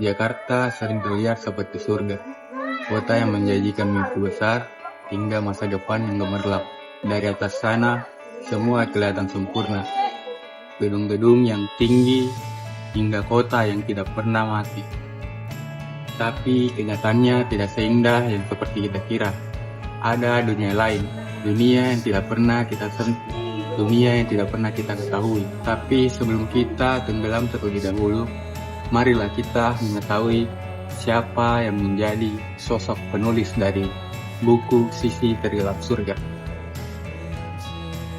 Jakarta sering terlihat seperti surga, kota yang menjanjikan mimpi besar hingga masa depan yang gemerlap. Dari atas sana, semua kelihatan sempurna. Gedung-gedung yang tinggi hingga kota yang tidak pernah mati. Tapi kenyataannya tidak seindah yang seperti kita kira. Ada dunia lain, dunia yang tidak pernah kita sentuh, dunia yang tidak pernah kita ketahui. Tapi sebelum kita tenggelam terlebih dahulu, marilah kita mengetahui siapa yang menjadi sosok penulis dari buku Sisi Tergelap Surga.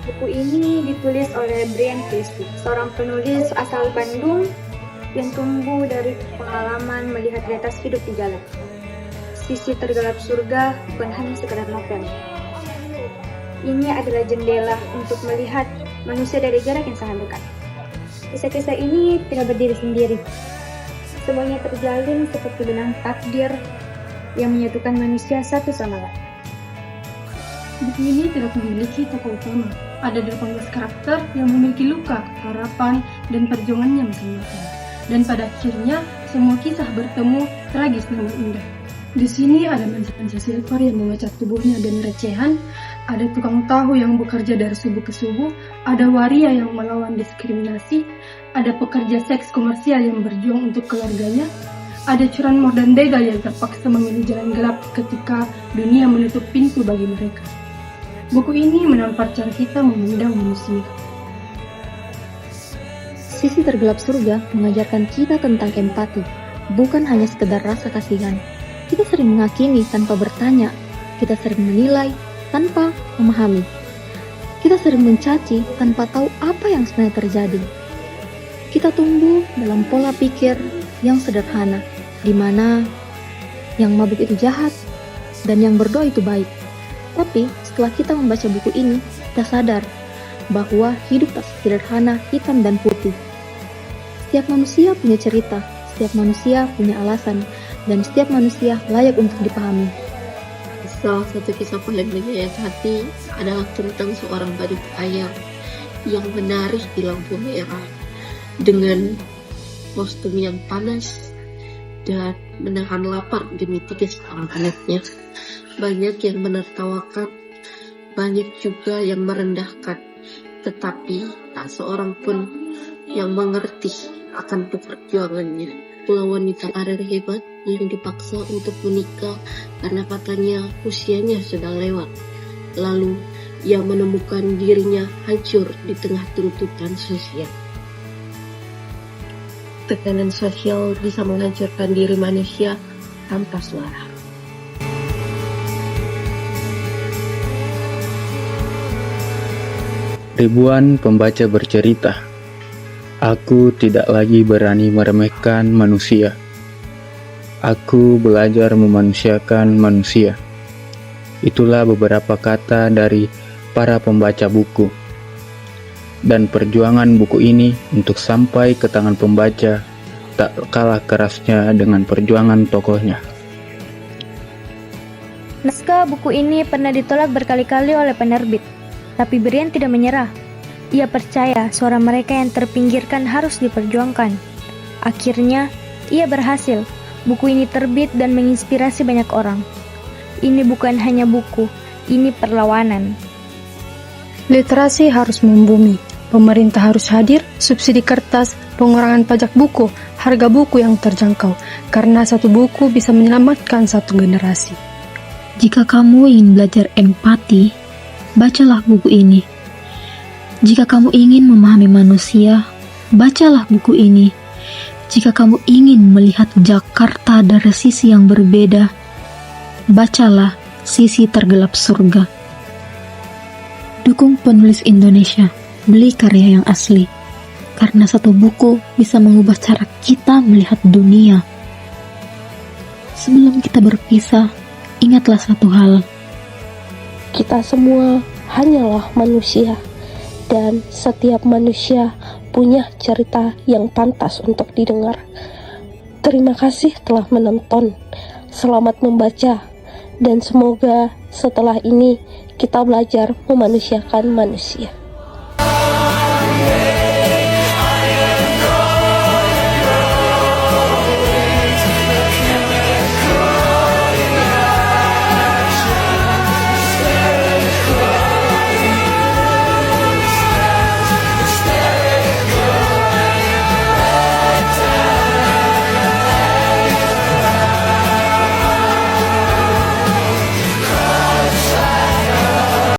Buku ini ditulis oleh Brian Christie, seorang penulis asal Bandung yang tumbuh dari pengalaman melihat realitas hidup di jalan. Sisi Tergelap Surga bukan hanya sekedar novel. Ini adalah jendela untuk melihat manusia dari jarak yang sangat dekat. Kisah-kisah ini tidak berdiri sendiri. Semuanya terjalin seperti benang takdir yang menyatukan manusia satu sama lain. Buku ini tidak memiliki tokoh utama. Ada 18 karakter yang memiliki luka, harapan, dan perjuangannya masing-masing. Dan pada akhirnya, semua kisah bertemu tragis namun indah. Di sini ada Mansa Silver yang memecat tubuhnya dan recehan, ada tukang tahu yang bekerja dari subuh ke subuh, ada waria yang melawan diskriminasi, ada pekerja seks komersial yang berjuang untuk keluarganya, ada curanmor dan begal yang terpaksa memilih jalan gelap ketika dunia menutup pintu bagi mereka. Buku ini menampar cara kita memandang manusia. Sisi Tergelap Surga mengajarkan kita tentang empati, bukan hanya sekedar rasa kasihan. Kita sering menghakimi tanpa bertanya, kita sering menilai tanpa memahami. Kita sering mencaci tanpa tahu apa yang sebenarnya terjadi. Kita tumbuh dalam pola pikir yang sederhana, di mana yang mabuk itu jahat dan yang berdoa itu baik. Tapi setelah kita membaca buku ini, kita sadar bahwa hidup tak sederhana hitam dan putih. Setiap manusia punya cerita, setiap manusia punya alasan, dan setiap manusia layak untuk dipahami. Salah satu kisah paling menyayat hati adalah tentang seorang badut ayam yang menari di lampu merah dengan kostum yang panas dan menahan lapar demi 3 anaknya. Banyak yang menertawakan, banyak juga yang merendahkan, tetapi tak seorang pun yang mengerti akan perjuangannya. Pula wanita karir hebat yang dipaksa untuk menikah karena katanya usianya sudah lewat. Lalu ia menemukan dirinya hancur di tengah tuntutan sosial. Tekanan sosial bisa menghancurkan diri manusia tanpa suara. Ribuan pembaca bercerita, aku tidak lagi berani meremehkan manusia. Aku belajar memanusiakan manusia. Itulah beberapa kata dari para pembaca buku. Dan perjuangan buku ini untuk sampai ke tangan pembaca tak kalah kerasnya dengan perjuangan tokohnya. Naskah buku ini pernah ditolak berkali-kali oleh penerbit, tapi Brian tidak menyerah. Ia percaya suara mereka yang terpinggirkan harus diperjuangkan. Akhirnya, ia berhasil. Buku ini terbit dan menginspirasi banyak orang. Ini bukan hanya buku, ini perlawanan. Literasi harus membumi. Pemerintah harus hadir, subsidi kertas, pengurangan pajak buku, harga buku yang terjangkau. Karena satu buku bisa menyelamatkan satu generasi. Jika kamu ingin belajar empati, bacalah buku ini. Jika kamu ingin memahami manusia, bacalah buku ini. Jika kamu ingin melihat Jakarta dari sisi yang berbeda, bacalah Sisi Tergelap Surga. Dukung penulis Indonesia, beli karya yang asli. Karena satu buku bisa mengubah cara kita melihat dunia. Sebelum kita berpisah, ingatlah satu hal. Kita semua hanyalah manusia, dan setiap manusia punya cerita yang pantas untuk didengar. Terima kasih telah menonton. Selamat membaca, dan semoga setelah ini kita belajar memanusiakan manusia.